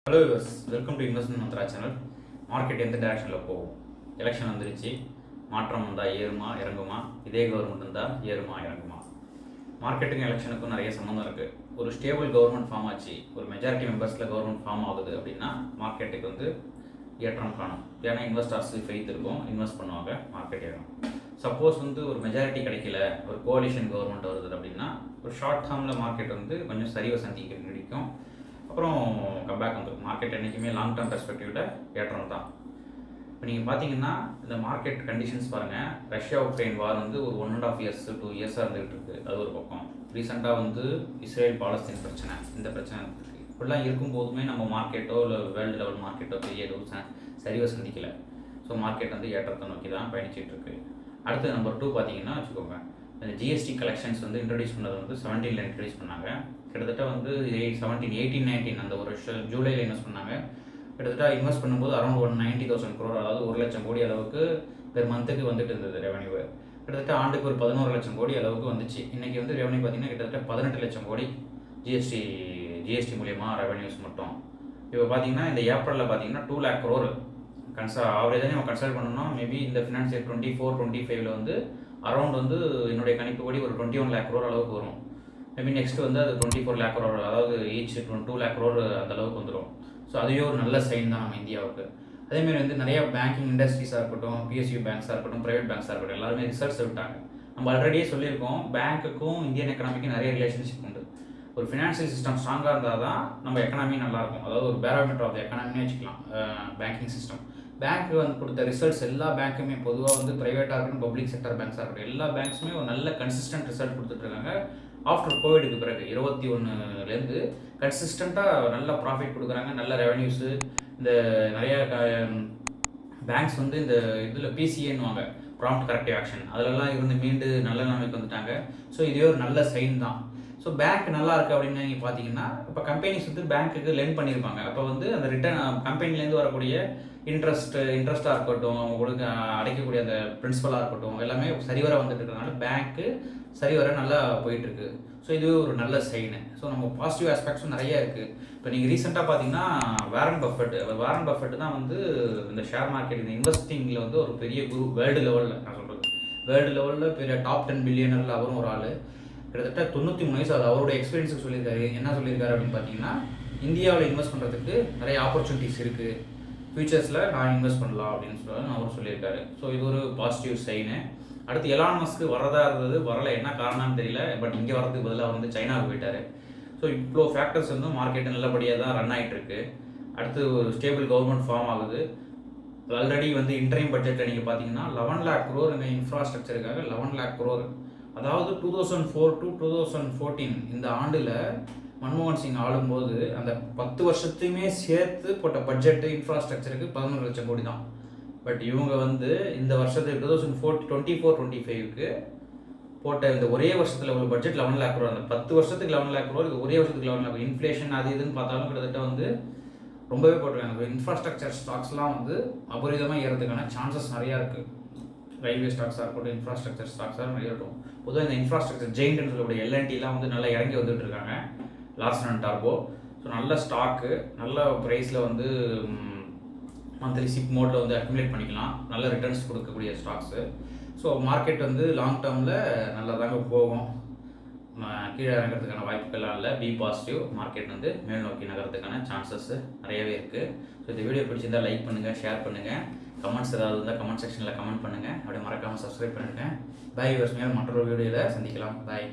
Hello viewers, welcome to investment Mantra channel. Market எந்த டேரக்ஷனில் போகும்? Election வந்துருச்சு. மாற்றம் வந்தால் ஏறுமா இறங்குமா? இதே கவர்மெண்ட் இருந்தால் ஏறுமா இறங்குமா? மார்க்கெட்டுக்கும் எலெக்ஷனுக்கும் நிறைய சம்மந்தம் இருக்குது. ஒரு ஸ்டேபிள் கவர்மெண்ட் ஃபார்ம் ஆச்சு, ஒரு மெஜாரிட்டி மெம்பர்ஸில் கவர்மெண்ட் ஃபார்ம் ஆகுது அப்படின்னா மார்க்கெட்டுக்கு ஏற்றம் காணும். ஏன்னா இன்வெஸ்டர்ஸ் ஃபெய்த் இருக்கும், இன்வெஸ்ட் பண்ணுவாங்க, மார்க்கெட் ஏறும். சப்போஸ் ஒரு மெஜாரிட்டி கிடைக்கல, ஒரு கோலிஷன் கவர்மெண்ட் வருது அப்படின்னா ஒரு ஷார்ட் டேர்மில் மார்க்கெட் கொஞ்சம் சரிவை சந்திக்க கிடைக்கும். அப்புறம் கம்பேக் வந்துடும். மார்க்கெட் என்றைக்குமே லாங் டேர்ம் பெர்ஸ்பெக்டிவில் ஏற்றம் தான். இப்போ நீங்கள் பார்த்தீங்கன்னா இந்த மார்க்கெட் கண்டிஷன்ஸ் பாருங்கள். ரஷ்யா உக்ரைன் வார் ஒரு 1.5 இயர்ஸ் 2 இயர்ஸாக இருந்துகிட்டு இருக்குது. அது ஒரு பக்கம். ரீசெண்டாக இஸ்ரேல் பாலஸ்தீன் பிரச்சனை, இந்த பிரச்சனை இருக்குது. இப்படிலாம் இருக்கும்போதுமே நம்ம மார்க்கெட்டோ இல்லை வேர்ல்டு லெவல் மார்க்கெட்டோ பெரிய எதுவும் சரிவை சந்திக்கலை. ஸோ மார்க்கெட் ஏற்றத்தை நோக்கி தான் பயணிச்சிட்டு இருக்கு. அடுத்து நம்பர் 2 பார்த்தீங்கன்னா வச்சுக்கோங்க, இந்த ஜிஎஸ்டி கலெக்ஷன்ஸ் இன்ட்ரடியூஸ் பண்ணது 17ல் இன்ட்ரடியூஸ் பண்ணாங்க. கிட்டத்தட்ட 17, 18, 19 அந்த ஒரு வருஷம் ஜூலையில் இன்வெஸ்ட் பண்ணாங்க. கிட்டத்தட்ட இன்வெஸ்ட் பண்ணும்போது அரௌண்ட் 190,000 crore, அதாவது 1 லட்சம் கோடி அளவுக்கு பெர் மந்த்துக்கு வந்துட்டு இருந்தது ரெவன்யூ. கிட்டத்தட்ட ஆண்டுக்கு ஒரு 11 லட்சம் கோடி அளவுக்கு வந்துச்சு. இன்றைக்கி ரெவன்யூ பார்த்தீங்கன்னா கிட்டத்தட்ட 18 லட்சம் கோடி ஜிஎஸ்டி மூலியமாக ரெவன்யூஸ் மட்டும். இப்போ பார்த்தீங்கன்னா இந்த ஏப்ரலில் பார்த்தீங்கன்னா 2 lakh crore ஆவரேஜாக நம்ம கன்சல்ட் பண்ணோம்னா மேபி இந்த ஃபினான்ஷியல் 24-25 அரௌண்ட் என்னுடைய கணிப்புப்படி ஒரு 21 lakh crore அளவுக்கு வரும். மேபி நெக்ஸ்ட் அது 24 lakh crore, அதாவது ஈச் 2 lakh crore அந்த அளவுக்கு வந்துடும். ஸோ அதுவே ஒரு நல்ல சைன் தான் நம்ம இந்தியாவுக்கு. அதேமாதிரி நிறைய பேங்கிங் இண்டஸ்ட்ரீஸாக இருக்கட்டும், பிஎஸ்யூ பேங்க்ஸாக இருக்கட்டும், ப்ரைவேட் பேங்க்ஸாக இருக்கட்டும், எல்லாருமே ரிசர்ச் விட்டாங்க. நம்ம ஆல்ரெடியே சொல்லியிருக்கோம், பேங்க்குக்கும் இந்தியன் எக்கனாமிக்கும் நிறைய ரிலேஷன்ஷிப் உண்டு. ஒரு ஃபினான்ஷியல் சிஸ்டம் ஸ்ட்ராங்காக இருந்தால் தான் நம்ம எக்கனாமி நல்லாயிருக்கும். அதாவது ஒரு பேரோமீட்டர் ஆஃப் த எக்கனாமினே வச்சுக்கலாம் பேங்கிங் சிஸ்டம். பேங்க் கொடுத்த ரிசல்ட்ஸ் எல்லா பேங்க்குமே பொதுவாக ப்ரைவேட்டாக இருக்கட்டும், பப்ளிக் செக்டர் பேங்க்ஸாக இருக்கட்டும், எல்லா பேங்க்ஸுமே ஒரு நல்ல கன்சிஸ்டன்ட் ரிசல்ட் கொடுத்துட்ருக்காங்க. ஆஃப்டர் கோவிடுக்கு பிறகு 21லேருந்து கன்சிஸ்டண்ட்டாக நல்ல ப்ராஃபிட் கொடுக்குறாங்க, நல்ல ரெவன்யூஸு. இந்த நிறைய பேங்க்ஸ் இந்த இதில் பிசிஏன்னுவாங்க, ப்ராம்ப்ட் கரெக்டிவ் ஆக்ஷன், அதிலெல்லாம் மீண்டு நல்ல நிலைமைக்கு வந்துட்டாங்க. ஸோ இதுவே ஒரு நல்ல சைன் தான். ஸோ பேங்க் நல்லா இருக்குது அப்படின்னு நீங்கள் பார்த்தீங்கன்னா, இப்போ கம்பெனிஸ் பேங்க்குக்கு லென் பண்ணியிருப்பாங்க. அப்போ அந்த ரிட்டர்ன் கம்பெனிலேருந்து வரக்கூடிய இன்ட்ரெஸ்ட்டாக இருக்கட்டும், உங்களுக்கு அடைக்கக்கூடிய அந்த பிரின்சிபலாக இருக்கட்டும், எல்லாமே சரிவர வந்துட்டு இருக்கிறதுனால பேங்க்கு சரிவர நல்லா போயிட்டுருக்கு. ஸோ இதுவே ஒரு நல்ல சைனு. ஸோ நம்ம பாசிட்டிவ் ஆஸ்பெக்ட்ஸும் நிறைய இருக்குது. இப்போ நீங்கள் ரீசெண்டாக பார்த்தீங்கன்னா வாரன் பஃபெட் தான் இந்த ஷேர் மார்க்கெட், இந்த இன்வெஸ்டிங்கில் ஒரு பெரிய குரு வேர்ல்டு லெவலில். நான் சொல்கிறது வேர்ல்டு லெவலில் பெரிய டாப் 10 பில்லியனரில் அவரும் ஒரு ஆள். கிட்டத்தட்ட 93 வயசு. அது அவருடைய எக்ஸ்பீரியன்ஸுக்கு சொல்லியிருக்காரு. என்ன சொல்லியிருக்காரு அப்படின்னு பார்த்தீங்கன்னா, இந்தியாவில் இன்வெஸ்ட் பண்ணுறதுக்கு நிறைய ஆப்பர்ச்சுனிட்டிஸ் இருக்குது, ஃபியூச்சர்ஸில் நான் இன்வெஸ்ட் பண்ணலாம் அப்படின்னு அவர் சொல்லியிருக்காரு. ஸோ இது ஒரு பாசிட்டிவ் சைனு. அடுத்து எலான் மஸ்க் வரதா இருந்தது, வரலை. என்ன காரணம்னு தெரியல. பட் இங்கே வரதுக்கு பதிலாக சைனாவுக்கு போயிட்டார். ஸோ இவ்வளோ ஃபேக்டர்ஸ் மார்க்கெட்டு நல்லபடியாக தான் ரன் ஆகிட்டு இருக்கு. அடுத்து ஒரு ஸ்டேபிள் கவர்மெண்ட் ஃபார்ம் ஆகுது. ஆல்ரெடி இன்டரிம் பட்ஜெட்டில் நீங்கள் பார்த்தீங்கன்னா 11 lakh crore இந்த இன்ஃப்ராஸ்ட்ரக்சருக்காக 11 lakh crore. அதாவது 2004 to 2014 இந்த ஆண்டில் மன்மோகன் சிங் ஆளும்போது அந்த 10 வருஷத்தையுமே சேர்த்து போட்ட பட்ஜெட்டு இன்ஃப்ராஸ்ட்ரக்சருக்கு 11 லட்சம் கோடி தான். பட் இவங்க இந்த வருஷத்துக்கு 2024-25க்கு போட்ட இந்த ஒரே வருஷத்தில் உள்ள பட்ஜெட் 11 lakh crore. அந்த 10 வருஷத்துக்கு 11 lakh crore, இது ஒரே வருஷத்துக்கு 11 lakh crore. இன்ஃப்ளேஷன் அது இதுன்னு பார்த்தாலும் கிட்டத்தட்ட ரொம்பவே போட்டிருக்காங்க. இன்ஃப்ராஸ்ட்ரக்சர் ஸ்டாக்ஸ்லாம் அபரிதமாக ஏறதுக்கான சான்சஸ் நிறையா இருக்குது. ரயில்வே ஸ்டாக்ஸாக இருக்கட்டும், இன்ஃப்ராஸ்ட்ரக்சர் ஸ்டாக்ஸாக நிறைய இருக்கும். பொதுவாக இந்த இன்ஃப்ராஸ்ட்ரக்சர் ஜெயின்ட்னு சொல்லக்கூடிய எல்என்டிலாம் நல்லா இறங்கி வந்துட்டு இருக்காங்க. லார்சன் அண்ட் டார்போ. ஸோ நல்ல ஸ்டாக்கு, நல்ல ப்ரைஸில் மந்த்லி சிப் மோட்டில் அக்யூமுலேட் பண்ணிக்கலாம். நல்ல ரிட்டர்ன்ஸ் கொடுக்கக்கூடிய ஸ்டாக்ஸு. ஸோ மார்க்கெட் லாங் டேர்மில் நல்லா தாங்க போகும். கீழே இறங்கிறதுக்கான வாய்ப்புகள்லாம் இல்லை. B positive. மார்க்கெட் மேல் நோக்கி நகரத்துக்கான சான்சஸ் நிறையவே இருக்குது. ஸோ இந்த வீடியோ பிடிச்சிருந்தால் லைக் பண்ணுங்கள், ஷேர் பண்ணுங்கள். கமெண்ட்ஸ் ஏதாவது இருந்தால் கமெண்ட் செக்ஷனில் கமெண்ட் பண்ணுங்கள். அப்படியே மறக்காமல் சப்ஸ்கிரைப் பண்ணுங்கள். பாய் வியூவர்ஸ், மேலும் மற்றொரு வீடியோவில் சந்திக்கலாம். பாய்.